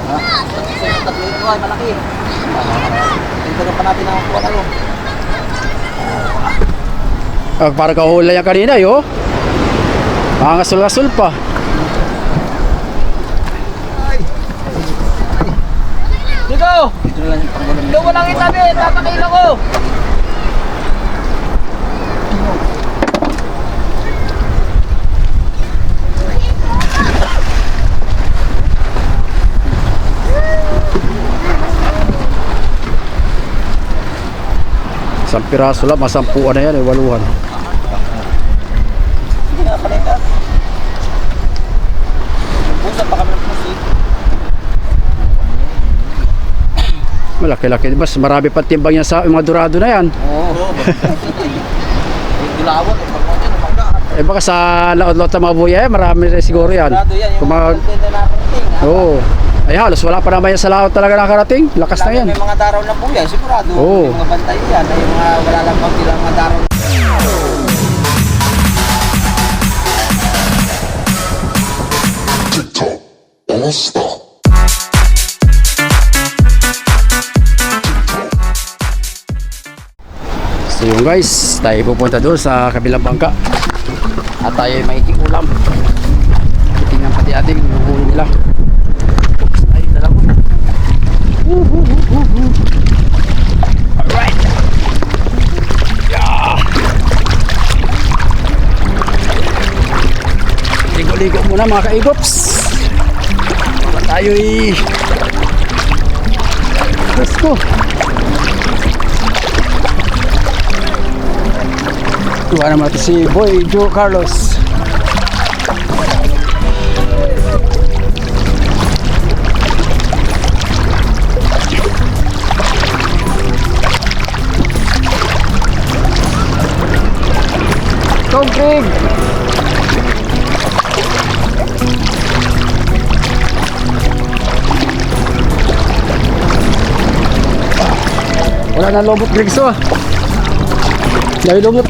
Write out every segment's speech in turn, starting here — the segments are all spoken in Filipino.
Tatlo ito ay malaki. Tingnan pa natin ang kuha tayo. Parang kahula yan kanina, yo. Pangasul-asul pa. Dito! Dito mo lang itabi, tatakilo ko! Isang piraso lang, masampuan na yan, 8. Hindi na palengka. Pusap pa kami ng pusi. Malaki-laki. Mas marami pa timbang yan sa mga dorado na yan. Oo. Dilawat, pagkakas yan, pagkakas. Baka sa laot-laot na mga buya, marami rin siguro yan. Yung mga kalde na nakarating. Oo. Ay halos wala pa naman yan sa laot talaga nakarating. Lakas na yan. May mga daraw na po yan, sigurado. Oo. Yung mga bantay yan, ay mga wala lang pang ilang mga daraw. TikTok All-Star. So yun guys, tayo pupunta doon sa kabilang bangka. At tayo ay mahiking ulam. Tingnan pati ating huli nila. Ay, dala ko. Alright. Yeah. Ligo-ligo muna mga kaigops. Tayo let's go. Tuwa naman ito si Boy Joe Carlos. Go Greg! Wala na lobot Greg so. Dahil lobot.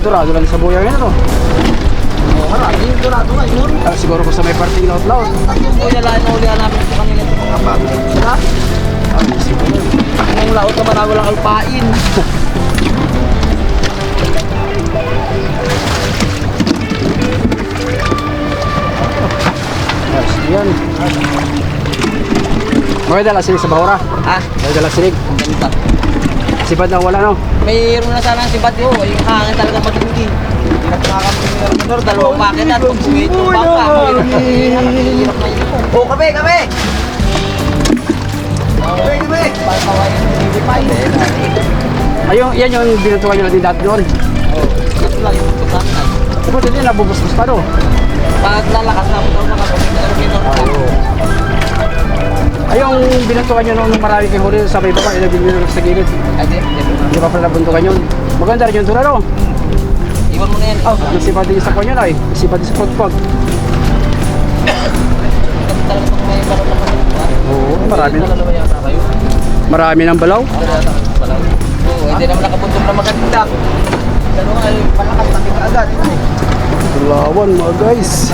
Dorado lang sa buya ngayon, no? Oo, marami yung dorado nga yun. Siguro ko sa may parting laut-laut. At yung buya lang na ulihan namin ito kanina ito mga bago sila. Siguro. Ang laot naman na walang alpain. Yan. May dala sinig sa bahura. Ha? May dala sinig. Ang ganda. Sipad na wala, no? Mayroon na sana ang sibat yun. Yung hangin talaga matindi. Hirap na kami ng motor, dalawang packet at pag bumito ng bangka. Hirap na yun. Oh, kape, kape! Kape, kape! Pagkawain ng lilipay. Ayun, yan yung binutukan nyo natin dati doon. Oo, ito lang yung tutukan na. Tapos hindi nabubusbus pa, no? Pag lalakas na motor, makapagin na rin Ayun, binutukan nyo nung marami kayo huli sa may baba, ilagin nyo sa gilid. Hindi pa pala nabuntukan yun. Maganda rin yung tula, no? Iwan mo na yan. Oh, nasipa din sa kanya na eh. Nasipa din sa pagpag. Talaga pag may balaw na pag Oo, marami na. Marami ng balaw. Oo, hindi naman nakabuntong na maganda. Dalawa ay palakas natin kaagad. Bulawan mga guys.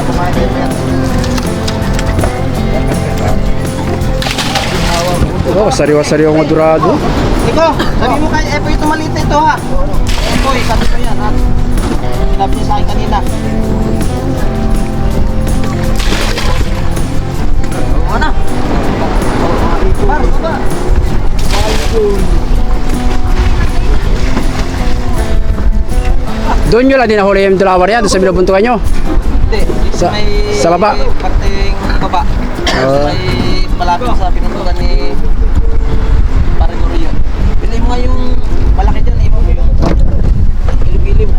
Oh, sariwa-sariwa mga dorado. Iko, sabi mo kay Epo ito maliit na ito ha. Epo, sabi ko yan ha. Sabi niya sa akin kanina. Ano? Par, baba. Doon nyo lang din nahuli yung dalawa yan, doon sa binubuntukan nyo. Hindi, Sa- may sa baba? Parting baba. May malapit sa pinuntukan ni Parang Uriyo. Pili mo nga yung malaki dyan, iba mo yung ilim-ilim.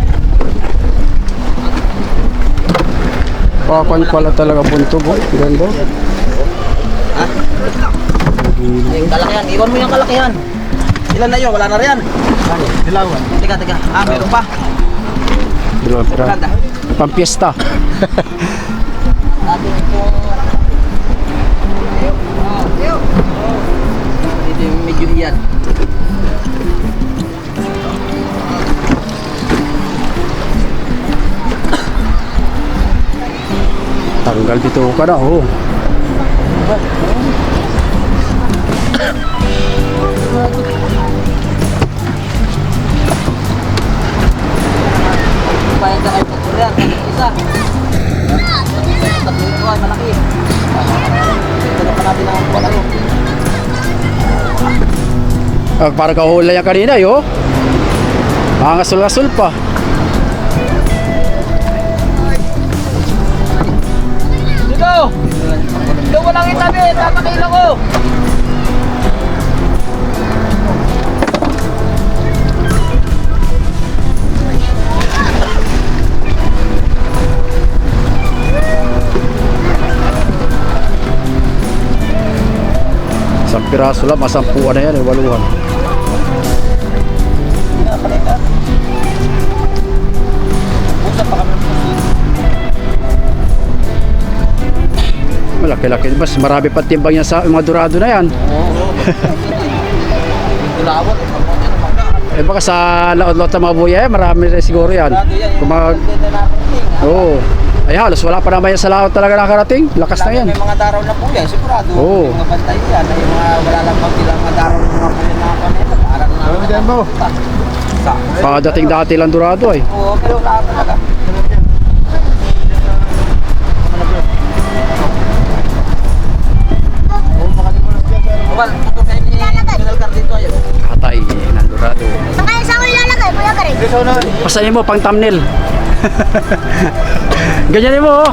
Pakuan pala talaga buntog, oh. Ganda. Ha? Yung kalakihan, iwan mo yung kalakihan. Ilan na yun? Wala na rin. Dilawan. Teka. Meron pa. Dilawan. Ganda. Pampiesta. Sabi ko, dito yung medyo iyan. Tanggal dito ka na, oh. Bayad na kayo sa Korean, isa. Tatlo ito ay malaki. Ito pa natin ang pagkano. Parang kahula yan kanina, yo. Mangasul-asul pa. Dito! Dito mo lang itabi, tatakilo ko! Isang piraso lang, masampuan na yan, waluhan. Usap pa kami. Malaki-laki, mas marami pa timbang yan sa mga durado na yan. Oo. Tulawat, pagpunta ng bangka. Eh baka sa laot-laot na mga buya, marami rin siguro yan. Kung mag... Oo. Ay halos wala pa naman yan sa laot talaga nakarating. Lakas na yan. May mga daraw na po yan, sigurado. Oo. Yung mga bantay yan, ay mga wala lang pang ilang mga daraw ng mga puyo na kanila. Parang na. Pagdating dati lang durado ay. Oo, pero wala talaga. Well, ito kayo ni General Car dito ayaw. Katay ng durado. Saan saan ko ilalagay, Kuya Gary? Pasanin mo pang thumbnail. Ganyan mo, oh.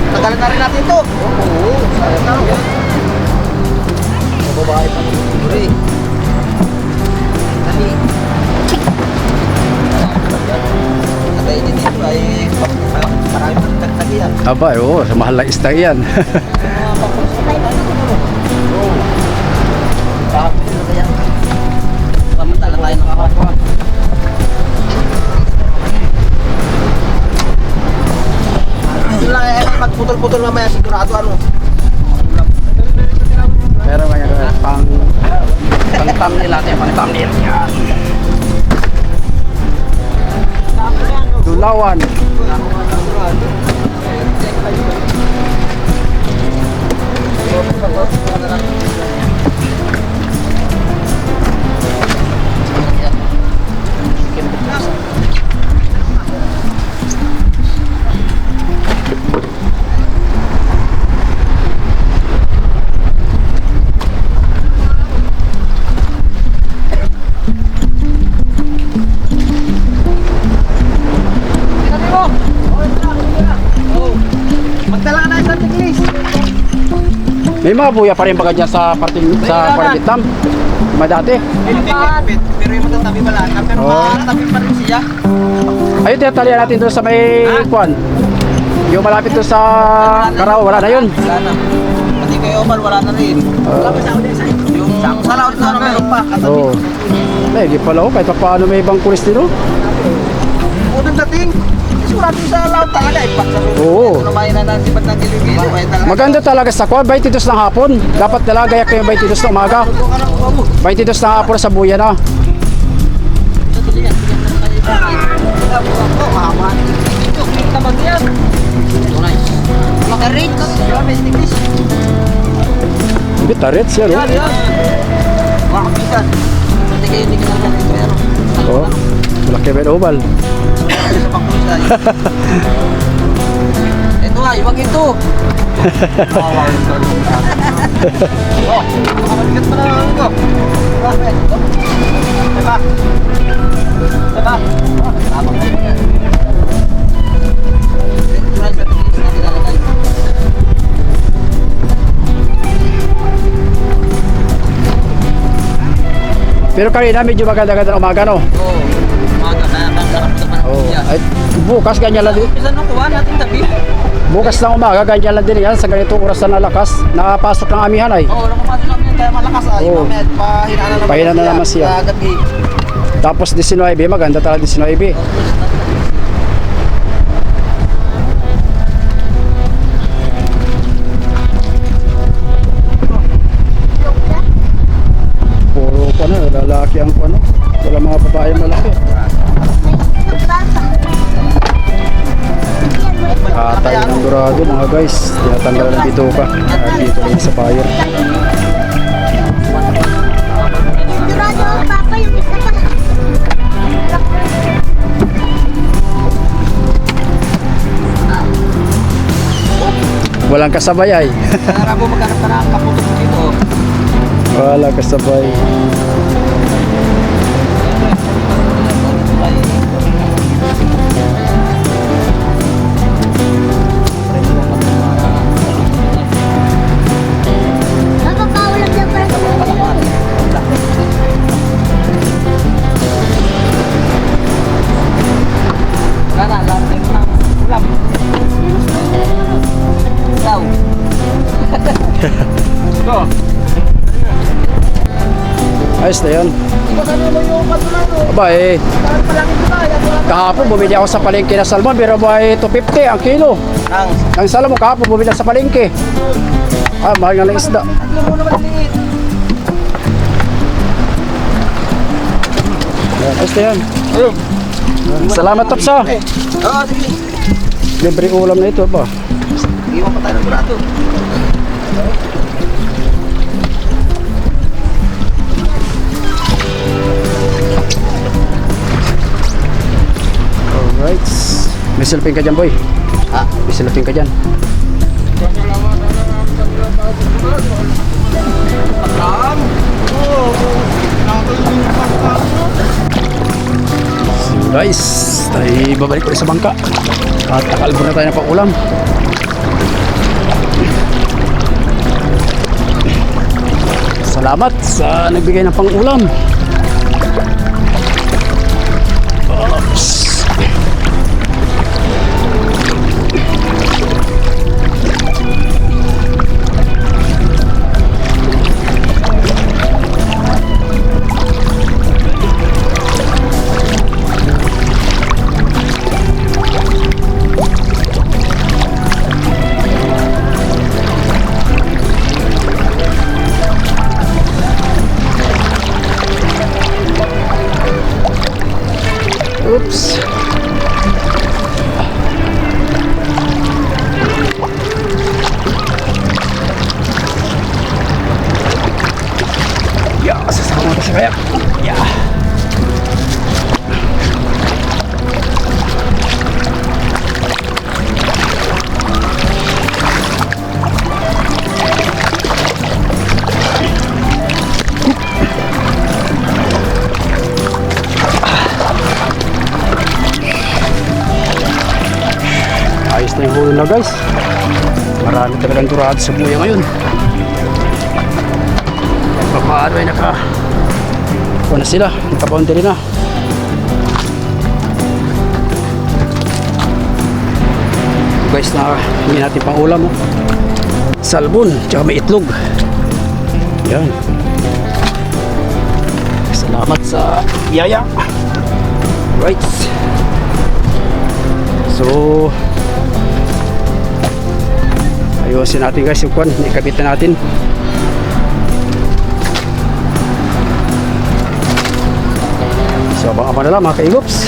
Tagalan na rin natin ito. Oo, sayang na. Babae pa ng siguri. Dali. Tagay din dito ay marami pang tagtagi yan. Aba, oo, sa mahal na istang yan. Pamantala tayo nakakakuha. Yun lang eh, magputol-putol mamaya sigurado ano. Pero ngayon, pang thumbnail natin, pang thumbnail. Yan. Dulawan. Magdala ka na isang checklist. May mga buya pa rin baga dyan sa parting sa Vietnam. Madati. Pero yung matatabi wala na. Pero Oh. matabi pa rin siya. Ayun, tinatalian natin doon sa may kwan. Yung malapit doon sa Carao, wala na yun. Wala na. Pati kay Omar wala na rin. Yung sa laot na meron pa. Oo. May di pala oh, kahit pa paano may ibang pulis din oh. Unang dating. Sigurado sa laot talaga. Ipaksa Oo. Namayin na natin ba't ng gilo-gilo. Kaya talaga. Maganda talaga sa kwan, 22 ng hapon. Dapat talaga gayak kayo 22 ng umaga. Ito ka ng kuha mo. 22 ng hapon sa buya na. Ito tuloy yan. Mahaba. Ito, click naman yan. Ito nice. Maka-rate. Grabe, stickies. Hindi, tarit siya no? Yan, yan. Makapitan. Hindi ka naman dito pero. Oo. Malaki ba yung oval? Sa pangkulisay. Ito nga, iwag ito. Oh, makabalikat pa na ano ko. Diba? Diba? Tama ka yun. Ito na sa tilis na nilalagay. Pero kanina medyo maganda-ganda ng umaga no? Oo. Umaga na nakapagod pa Oo. ng Ay, bukas ganyan lang din. Umpisa nung kuha natin tabi. Bukas ng umaga ganyan lang din yan sa ganitong oras na nalakas. Nakapasok ng amihan ay. Oo, nakapasok namin kaya malakas ay. Oo. Mamaya, pahinaan na naman Pahinaan na naman siya. Sa gabi. Tapos 19, maganda talaga 19. tayo ng dorado mga guys. Tinatanggalan ng bituka. At dito lang sa buyer. Sigurado, Papa, yung isa pa. Walang kasabay ay. Narabo maghanap ka ng kaputok dito. Walang kasabay. Napapaulam lang para sa Wala na, lang tayo ng ulam. Daw. Ito. Ayos na yun. Aba eh. Kahapon bumili ako sa palengke na salmon pero ba 250 ang kilo. Ang. Ang salmon kahapon bumili sa palengke. Ah, mahal nga ng isda. Ito mo naman liit. Ayan, ayos na yan. Ayun. Salamat Tapsa. Oo, sige. Libre ulam na ito ba? Iwan pa tayo ng burato. Alright. May silping ka dyan boy. Ha? May silping ka dyan. So guys, tayo babalik ulit sa bangka. At nakalbo na tayo ng pang-ulam. Salamat sa nagbigay ng pang-ulam. Oops. Oops. Ya, sasama ko sa kaya. Ya. Ayos na yung huli na guys. Marami talagang durado sa buya ngayon. Paano ay na sila, naka-boundary na. Guys, na hindi natin pang ulam oh. Salmon, tsaka may itlog. Yan. Salamat sa biyaya. Right. So ayusin natin guys yung kwan, ikabit na natin. So abang-abang na lang mga kaigops.